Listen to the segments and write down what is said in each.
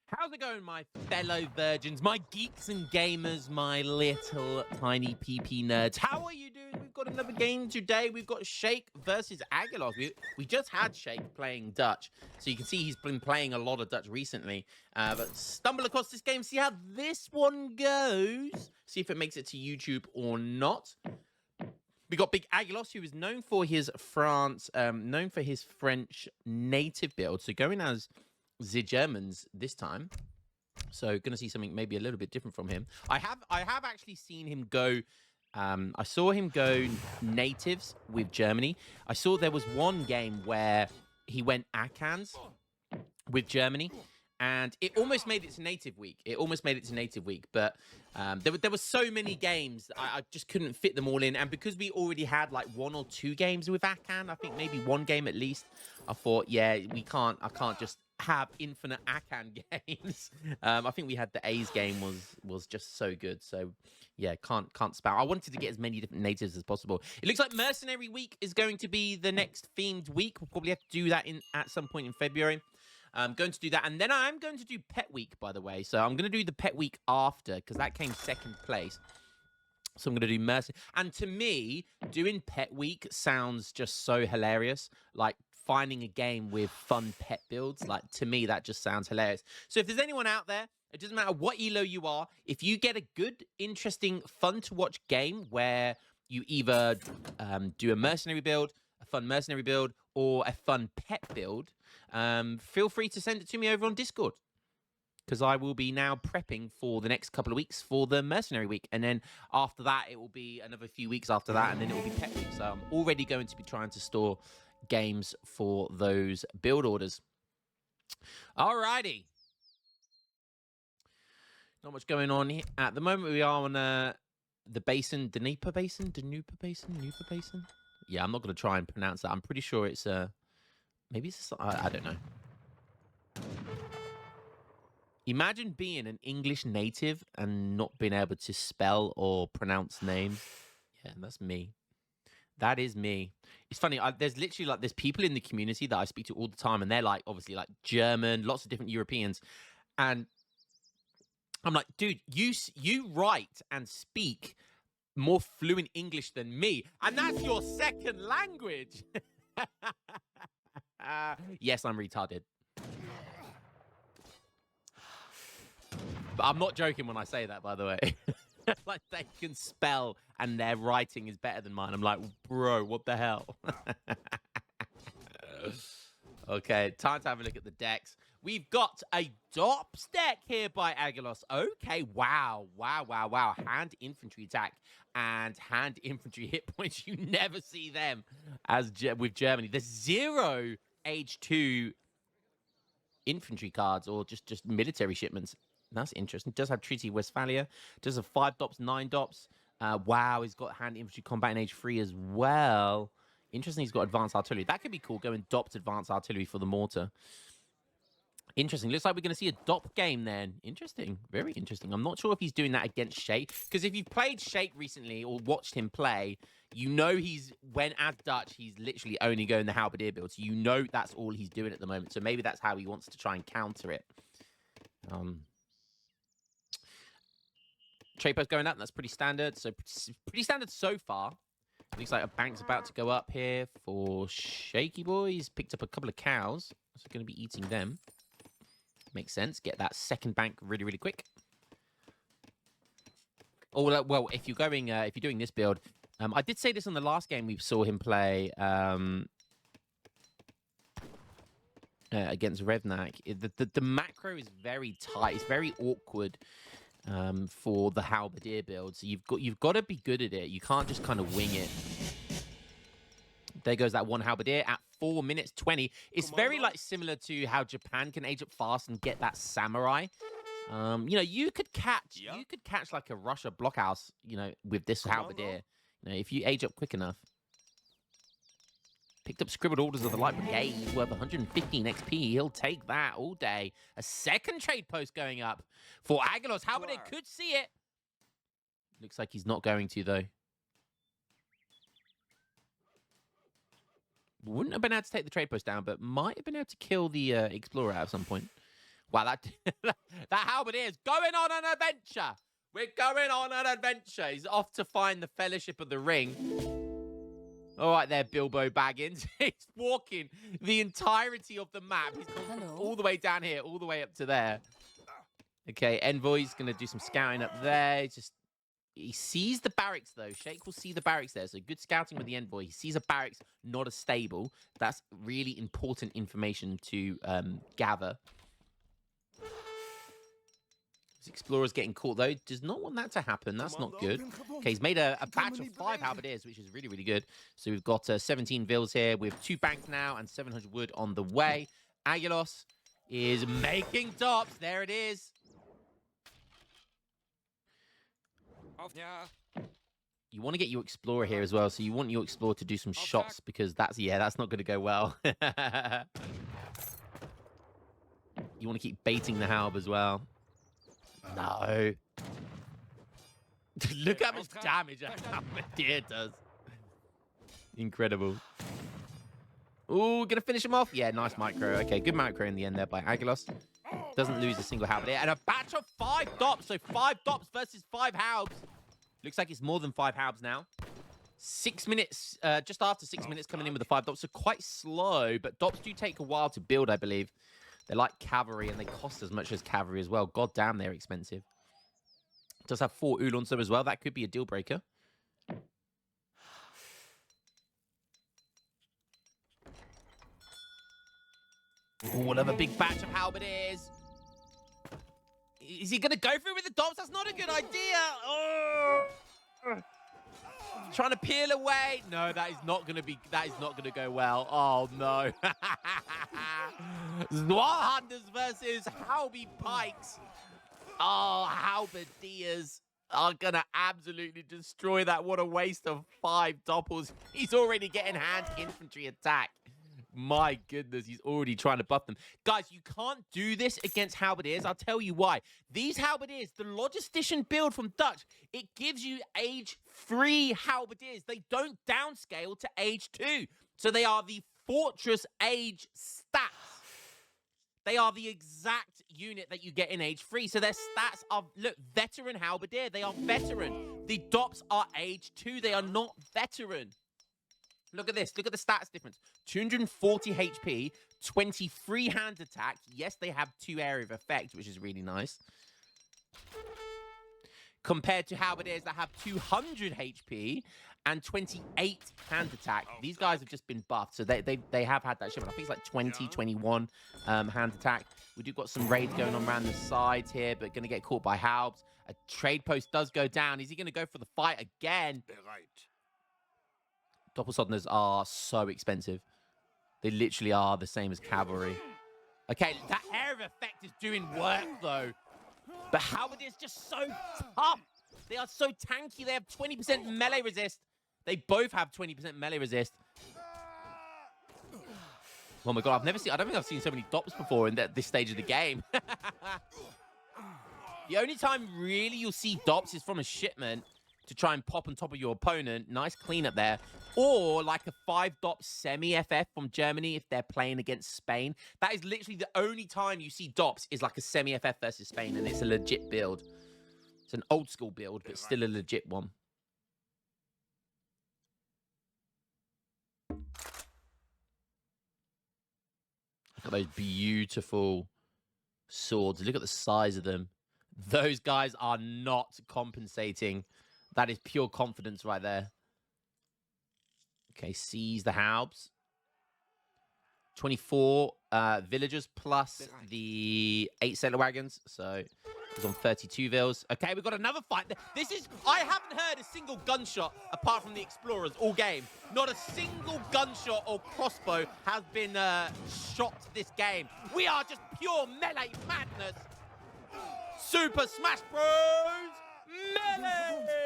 How's it going, my fellow virgins, my geeks and gamers, my little tiny PP nerds? How are you doing? We've got another game today. We've got Shake versus Aguilar. We just had Shake playing Dutch, so you can see he's been playing a lot of Dutch recently. But stumble across this game, see how this one goes, see if it makes it to YouTube or not. We got Big Aguilos, who is known for his French native build. So going as the Germans this time. So going to see something maybe a little bit different from him. I have actually seen him go. I saw him go natives with Germany. I saw there was one game where he went Akans with Germany, and it almost made it to native week. But there were so many games I just couldn't fit them all in. And because we already had like 1 or 2 games with Akan, I think maybe 1 game at least, I thought, yeah, I can't just have infinite Akan games. I think we had the A's game was just so good. So yeah, can't spam. I wanted to get as many different natives as possible. It looks like Mercenary Week is going to be the next themed week. We'll probably have to do that at some point in February. I'm going to do that, and then I'm going to do Pet Week, by the way. So I'm going to do the Pet Week after, because that came 2nd place. So I'm going to do Mercy. And to me, doing Pet Week sounds just so hilarious. Like, finding a game with fun pet builds. Like, to me, that just sounds hilarious. So if there's anyone out there, it doesn't matter what elo you are, if you get a good, interesting, fun-to-watch game where you either do a mercenary build, a fun mercenary build, or a fun pet build, feel free to send it to me over on Discord, because I will be now prepping for the next couple of weeks for the Mercenary Week. And then after that, it will be another few weeks after that, and then it will be Pet Week. So I'm already going to be trying to store games for those build orders. Alrighty. Not much going on here. At the moment, we are on the basin, Dnieper Basin? Yeah, I'm not going to try and pronounce that. I'm pretty sure it's maybe it's I don't know. Imagine being an English native and not being able to spell or pronounce names. Yeah, that's me. That is me. It's funny. There's literally there's people in the community that I speak to all the time, and they're like obviously like German, lots of different Europeans, and I'm like, dude, you write and speak more fluent English than me, and that's your second language. Yes, I'm retarded. But I'm not joking when I say that, by the way. Like, they can spell and their writing is better than mine. I'm like, bro, what the hell? Okay, time to have a look at the decks. We've got a Dopps deck here by Aguilos. Okay, wow. Hand infantry attack and hand infantry hit points. You never see them with Germany. There's 0 age 2 infantry cards or just military shipments. That's interesting. Does have Treaty Westphalia. Does have 5 Dopps, 9 Dopps. Wow, he's got hand infantry combat in age 3 as well. Interesting, he's got advanced artillery. That could be cool, going Dopps advanced artillery for the mortar. Interesting. Looks like we're going to see a Dopp game then. Interesting. Very interesting. I'm not sure if he's doing that against Shake, because if you've played Shake recently or watched him play, you know when as Dutch, he's literally only going the Halberdier build. So you know that's all he's doing at the moment. So maybe that's how he wants to try and counter it. Trade post going up, and that's pretty standard. So pretty standard so far. Looks like a bank's about to go up here for Shaky Boys. Picked up a couple of cows. So going to be eating them. Makes sense. Get that second bank really, really quick. Oh, well, if you're doing this build, I did say this on the last game we saw him play against Revnak. The macro is very tight. It's very awkward. For the Halberdier build, so you've got to be good at it. You can't just kind of wing it. There goes that one Halberdier at 4 minutes 20. It's very similar to how Japan can age up fast and get that samurai. You could catch like a Russia blockhouse, with this Halberdier. If you age up quick enough. Picked up Scribbled Orders of the Light Brigade, worth 115 XP. He'll take that all day. A second trade post going up for Aguilos. Halberdier could see it. Looks like he's not going to, though. Wouldn't have been able to take the trade post down, but might have been able to kill the Explorer at some point. Wow, that halberdier is going on an adventure. We're going on an adventure. He's off to find the Fellowship of the Ring. All right there, Bilbo Baggins. He's walking the entirety of the map. He's gone from all the way down here, all the way up to there. Okay, Envoy's going to do some scouting up there. He sees the barracks, though. Sheikh will see the barracks there. So good scouting with the Envoy. He sees a barracks, not a stable. That's really important information to gather. This explorer's getting caught, though. Does not want that to happen. That's not good. Okay, he's made a batch of 5 halberdiers, which is really, really good. So we've got 17 vills here with 2 banks now and 700 wood on the way. Aguilos is making Dopps. There it is. You want to get your explorer here as well, so you want your explorer to do some shots because that's not going to go well. You want to keep baiting the Halb as well. No. Look how much damage a halberdier does. Incredible. Ooh, gonna finish him off? Yeah, nice micro. Okay, good micro in the end there by Aguilos. Doesn't lose a single halberdier. And a batch of 5 Dopps. So 5 Dopps versus 5 Halbs. Looks like it's more than 5 Halbs now. 6 minutes, just after 6 minutes coming in with the 5 Dopps. So quite slow, but Dopps do take a while to build, I believe. They're like cavalry, and they cost as much as cavalry as well. God damn, they're expensive. Does have 4 Oolons though as well. That could be a deal breaker. Oh, another big batch of halberdiers. Is he going to go through with the Dopps? That's not a good idea. Oh. Trying to peel away. No, that is not going to go well. Oh, no. Hunters versus Halby Pikes. Oh, halberdiers are going to absolutely destroy that. What a waste of 5 Doppels. He's already getting hand infantry attack. My goodness, he's already trying to buff them. Guys, you can't do this against halberdiers. I'll tell you why. These halberdiers, the logistician build from Dutch, it gives you age 3 halberdiers. They don't downscale to age 2. So they are the fortress age stats. They are the exact unit that you get in age 3. So their stats are, look, veteran halberdier. They are veteran. The Dopps are age 2. They are not veteran. Look at this. Look at the stats difference. 240 HP, 23 hand attack. Yes, they have 2 area of effect, which is really nice. Compared to halberdiers that have 200 HP and 28 hand attack. These guys have just been buffed, so they have had that shipment. I think it's like 20, 21 hand attack. We do got some raids going on around the sides here, but going to get caught by Halbs. A trade post does go down. Is he going to go for the fight again? Doppelsodners are so expensive. They literally are the same as cavalry. Okay, that area of effect is doing work, though. But halberdier is just so tough. They are so tanky. They have 20% melee resist. They both have 20% melee resist. Oh my god, I don't think I've seen so many Dopps before in this stage of the game. The only time really you'll see Dopps is from a shipment to try and pop on top of your opponent. Nice cleanup there. Or like a 5 Dopps semi-FF from Germany if they're playing against Spain. That is literally the only time you see Dopps is like a semi-FF versus Spain, and it's a legit build. It's an old school build, but still a legit one. Look at those beautiful swords. Look at the size of them. Those guys are not compensating. That is pure confidence right there. Okay, seize the Halbs. 24 villagers plus the 8 sailor wagons. So he's on 32 vills. Okay, we've got another fight. I haven't heard a single gunshot apart from the explorers all game. Not a single gunshot or crossbow has been shot this game. We are just pure melee madness. Super Smash Bros. Melee!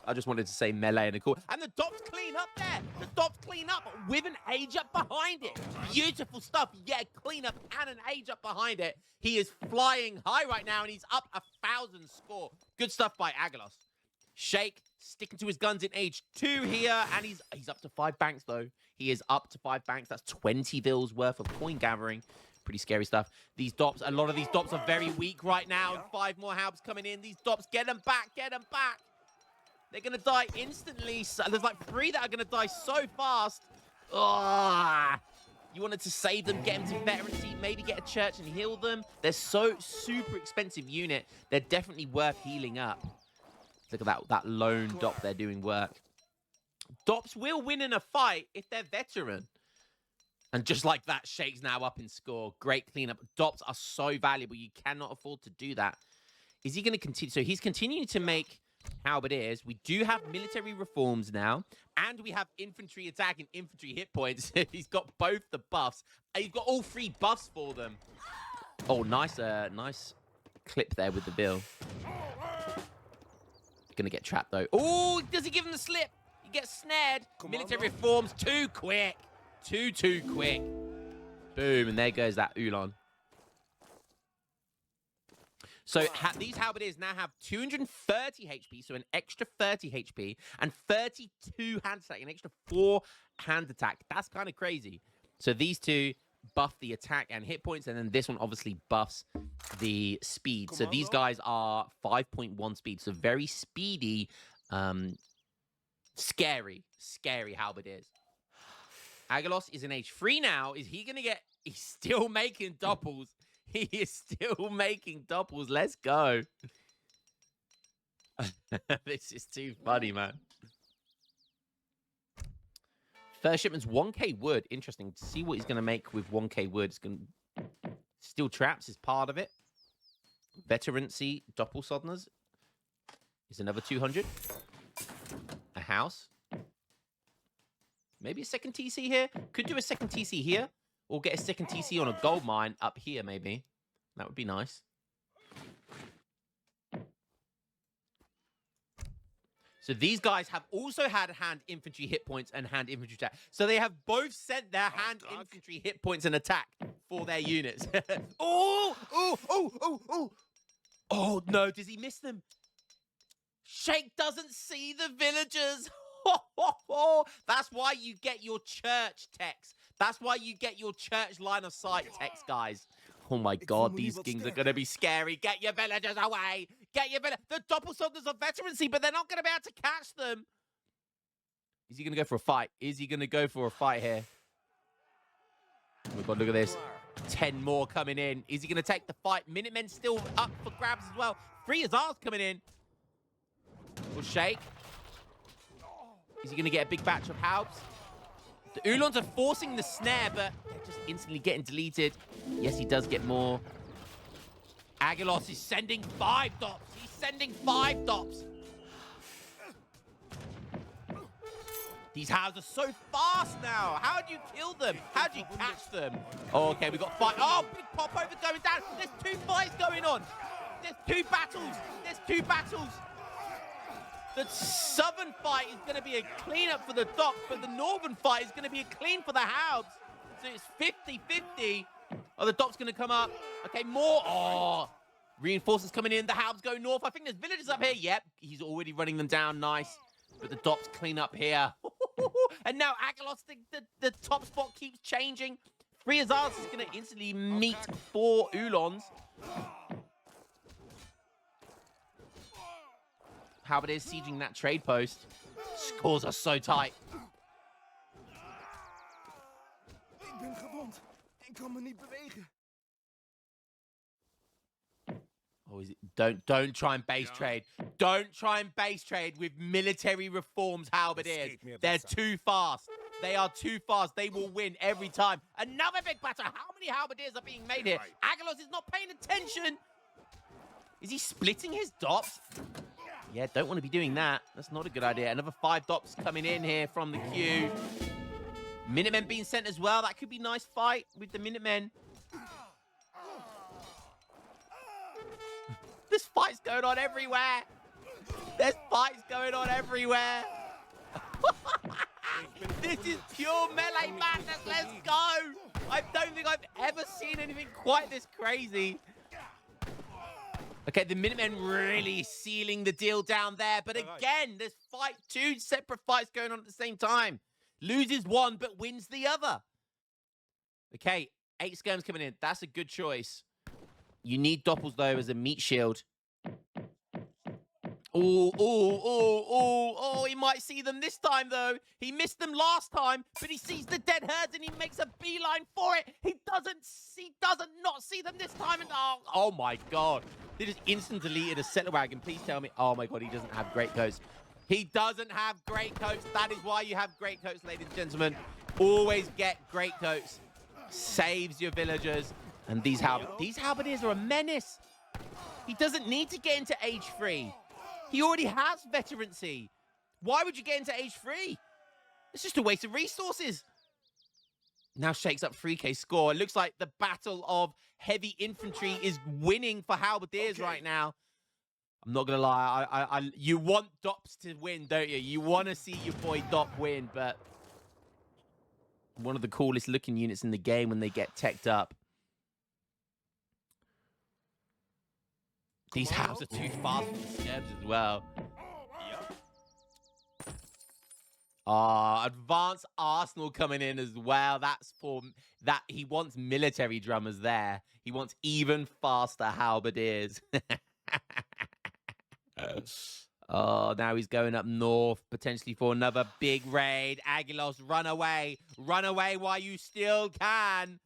I just wanted to say melee in a cool. And the Dopps clean up there. The Dopps clean up with an age up behind it. Beautiful stuff. Yeah, clean up and an age up behind it. He is flying high right now, and he's up 1,000 score. Good stuff by Aguilos. Sheikh sticking to his guns in age 2 here, and he's up to 5 banks though. He is up to 5 banks. That's 20 vills worth of coin gathering. Pretty scary stuff. These Dopps, a lot of these Dopps are very weak right now. And 5 more Halbs coming in. These Dopps, get them back, get them back. They're going to die instantly. So there's like 3 that are going to die so fast. Ugh. You wanted to save them, get them to veterancy, maybe get a church and heal them. They're so super expensive unit. They're definitely worth healing up. Look at that lone Dopp there doing work. Dopps will win in a fight if they're veteran. And just like that, Shake's now up in score. Great cleanup. Dopps are so valuable. You cannot afford to do that. Is he going to continue? So he's continuing to make halberdiers. We do have military reforms now. And we have infantry attack and infantry hit points. He's got both the buffs. He's got all 3 buffs for them. Oh, nice clip there with the bill. Gonna get trapped, though. Oh, does he give him the slip? He gets snared. Military reforms, too quick. Too quick. Boom, and there goes that Ulan. So these halberdiers now have 230 HP, so an extra 30 HP, and 32 hand attack, an extra 4 hand attack. That's kind of crazy. So these 2 buff the attack and hit points, and then this one obviously buffs the speed. So these guys are 5.1 speed, so very speedy, scary halberdiers. Agalos is in age 3 now. Is he going to get... He's still making doppels. He is still making doppels. Let's go. This is too funny, man. First shipment's 1k wood. Interesting to see what he's going to make with 1k wood. It's going to... Steel traps is part of it. Veterancy doppelsodners is another 200. A house. Maybe a second TC here. Could do a second TC here. Or get a second TC on a gold mine up here, maybe. That would be nice. So these guys have also had hand infantry hit points and hand infantry attack. So they have both sent their hand infantry hit points and attack for their units. Oh, no. Does he miss them? Shake doesn't see the villagers. That's why you get your church text. That's why you get your church line of sight text, guys. Oh my god, these kings are going to be scary. Get your villagers away. Get your villagers. The doppelsodners are veterancy, but they're not going to be able to catch them. Is he going to go for a fight? Is he going to go for a fight here? Oh my god, look at this. 10 more coming in. Is he going to take the fight? Minutemen still up for grabs as well. 3 Azars coming in. Will Shake. Is he going to get a big batch of Halbs? The Ulans are forcing the snare, but they're just instantly getting deleted. Yes, he does get more. Agalos is sending 5 Dopps. He's sending 5 Dopps. These Halbs are so fast now. How do you kill them? How do you catch them? Oh, okay, we got 5. Oh, big pop over going down. There's 2 fights going on. There's 2 battles. There's 2 battles. The southern fight is going to be a cleanup for the Dopps, but the northern fight is going to be a clean for the Halbs. So it's 50-50. Oh, the Dopps going to come up. Okay, more. Oh, reinforcements coming in. The Halbs go north. I think there's villagers up here. Yep, he's already running them down. Nice. But the Dopps clean up here. And now Agalos, the top spot keeps changing. 3 Azars is going to instantly meet 4 Ulans. Halberdiers sieging that trade post. Scores are so tight. Ik ben gewond. Ik kan me niet bewegen. Oh, is it? Don't try and base trade. Don't try and base trade with military reforms halberdiers. They're too fast. They are too fast. They will win every time. Another big battle. How many halberdiers are being made here? Agalos is not paying attention. Is he splitting his Dopps? Yeah, don't want to be doing that. That's not a good idea. Another 5 Dopps coming in here from the queue. Minutemen being sent as well. That could be a nice fight with the Minutemen. There's fights going on everywhere. There's fights going on everywhere. This is pure melee madness. Let's go. I don't think I've ever seen anything quite this crazy. Okay, the Minutemen really sealing the deal down there. But again, there's 2 separate fights going on at the same time. Loses one, but wins the other. Okay, 8 skirms coming in. That's a good choice. You need Dopps, though, as a meat shield. Oh, he might see them this time, though. He missed them last time, but he sees the dead herds and he makes a beeline for it. He doesn't not see them this time. And oh my God. They just instant deleted a settler wagon. Please tell me. Oh my God, he doesn't have great coats. He doesn't have great coats. That is why you have great coats, ladies and gentlemen. Always get great coats. Saves your villagers. And these halberdiers are a menace. He doesn't need to get into age 3. He already has veterancy. Why would you get into age 3? It's just a waste of resources. Now shakes up 3K score. It looks like the battle of heavy infantry is winning for halberdiers right now. I'm not going to lie. You want Dopps to win, don't you? You want to see your boy Dopp win, but one of the coolest looking units in the game when they get teched up. These halves are too fast for the skirms as well. Advanced Arsenal coming in as well. That's for that. He wants military drummers there. He wants even faster halberdiers. Oh, now he's going up north, potentially for another big raid. Agilos, run away. Run away while you still can.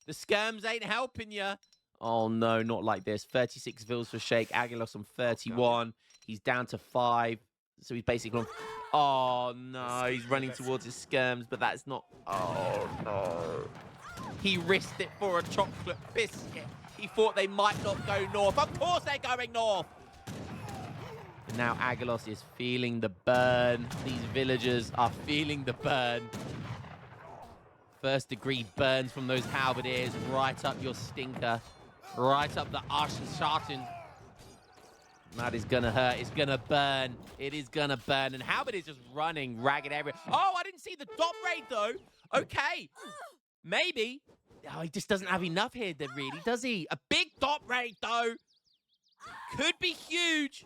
The skirms ain't helping you. Oh, no, not like this. 36 vills for Shake. Agilos on 31. He's down to 5. So he's basically on... Oh, no. He's running towards his skirms, but that's not... Oh, no. He risked it for a chocolate biscuit. He thought they might not go north. Of course they're going north. And now Agilos is feeling the burn. These villagers are feeling the burn. First degree burns from those halberdiers right up your stinker. Right up the Arshen. That is gonna hurt. It's gonna burn. It is gonna burn. And Halberd is just running ragged everywhere. Oh, I didn't see the Dopp raid, though. Okay. Maybe. Oh, he just doesn't have enough here, really, does he? A big Dopp raid, though. Could be huge.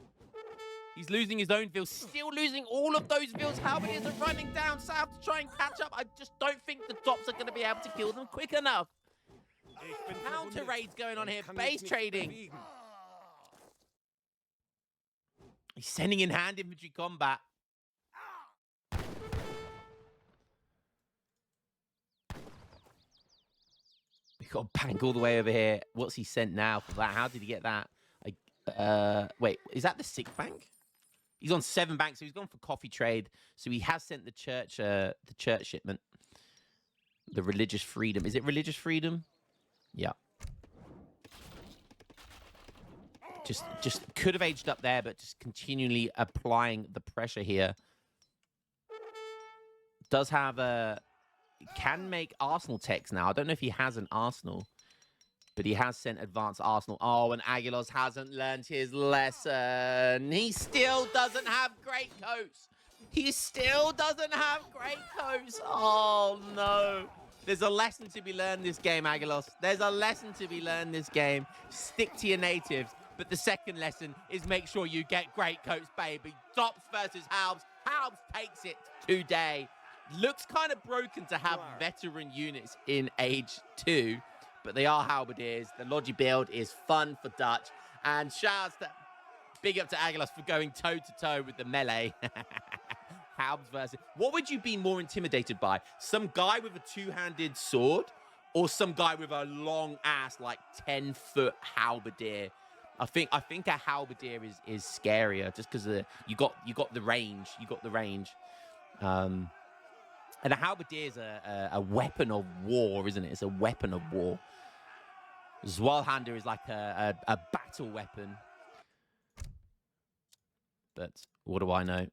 He's losing his own vills. Still losing all of those vills. Halberd is running down south to try and catch up. I just don't think the Dopps are going to be able to kill them quick enough. Counter raids going on here. Base trading. He's sending in hand infantry combat. We've got a bank all the way over here. What's he sent now for that? How did he get that? Wait, is that the 6th bank? He's on 7 banks, so he's gone for coffee trade. So he has sent the church shipment. The religious freedom. Is it religious freedom? Yeah. Just could have aged up there, but just continually applying the pressure here. Does have can make Arsenal techs now. I don't know if he has an Arsenal, but he has sent advanced Arsenal. Oh, and Agilos hasn't learned his lesson. He still doesn't have great coats. He still doesn't have great coats. Oh, no. There's a lesson to be learned this game, Agilos. There's a lesson to be learned this game. Stick to your natives. But the second lesson is make sure you get great coats, baby. Dopps versus Halbs. Halbs takes it today. Looks kind of broken to have veteran units in age 2, but they are halberdiers. The Logi build is fun for Dutch. And shouts to big up to Agilos for going toe-to-toe with the melee. Halbs versus... What would you be more intimidated by? Some guy with a 2-handed sword or some guy with a long-ass, like, 10-foot halberdier? I think a halberdier is scarier just because you got the range. You got the range. And a halberdier is a weapon of war, isn't it? It's a weapon of war. Zwalhander is like a battle weapon. But what do I know?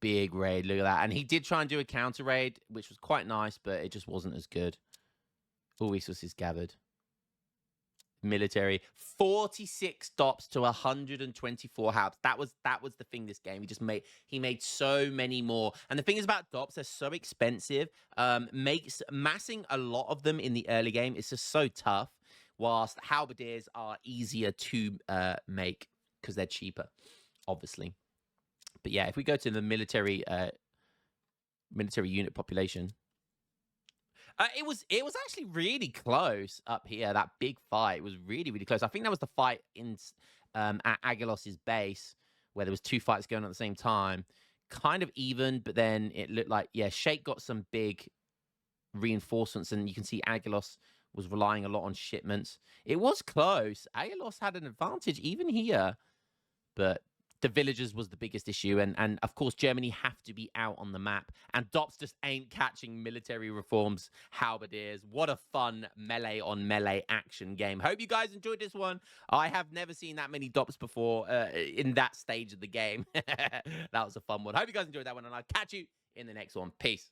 Big raid, look at that. And he did try and do a counter raid, which was quite nice, but it just wasn't as good. All resources gathered. Military. 46 Dopps to 124 Halbs. That was the thing this game. He made so many more. And the thing is about Dopps, they're so expensive. Massing a lot of them in the early game is just so tough. Whilst halberdiers are easier to make because they're cheaper, obviously. But yeah, if we go to the military military unit population. It was actually really close up here. That big fight was really, really close. I think that was the fight in at Agilos's base where there was 2 fights going on at the same time. Kind of even, but then it looked like, yeah, Sheikh got some big reinforcements, and you can see Agilos was relying a lot on shipments. It was close. Agilos had an advantage even here, but the villagers was the biggest issue, and of course Germany have to be out on the map, and Dopps just ain't catching military reforms halberdiers. What a fun melee on melee action game. Hope you guys enjoyed this one. I have never seen that many Dopps before in that stage of the game. That was a fun one. Hope you guys enjoyed that one, and I'll catch you in the next one. Peace.